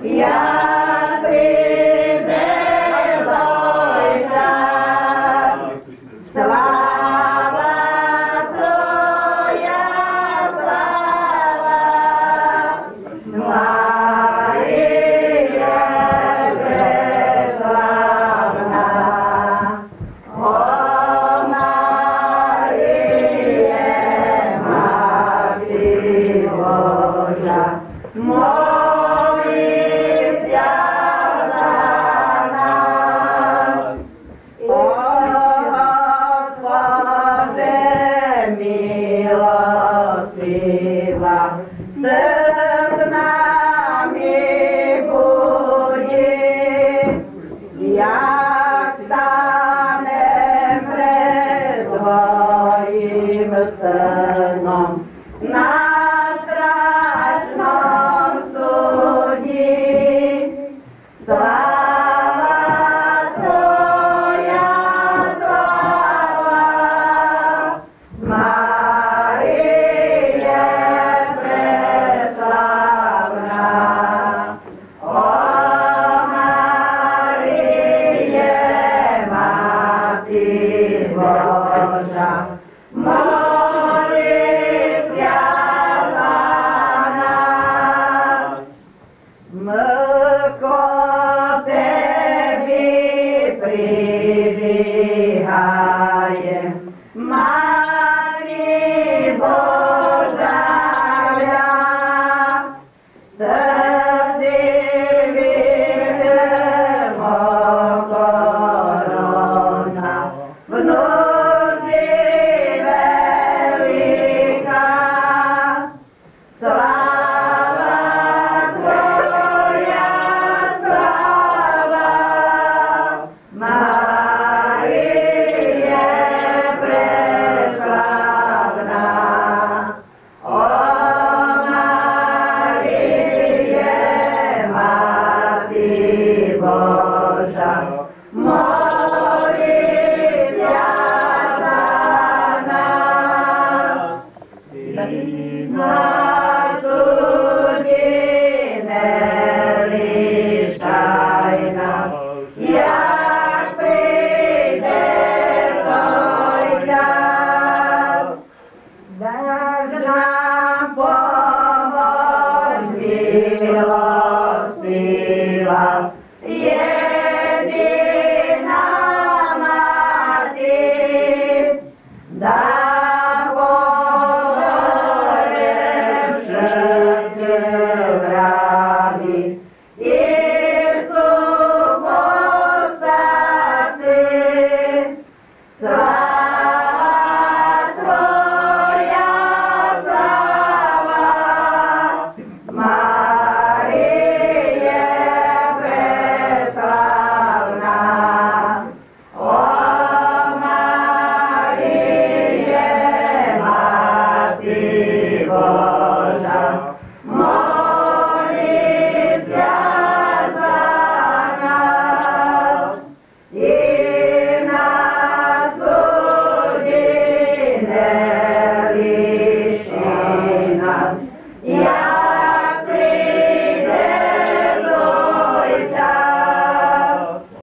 Як прийде той час, слава Твоя, слава, Марія преславна, о Маріє, Мати Божа, молися за нас. О Господи, милостива, ти з нами буди, як станем пред Твоїм Сином на страшном суді. Слава Твоя, слава, Марія преславна, о Маріє, Мати Божа, молися за нас. Ми ко Тебі прибігаєм, Мати Божа.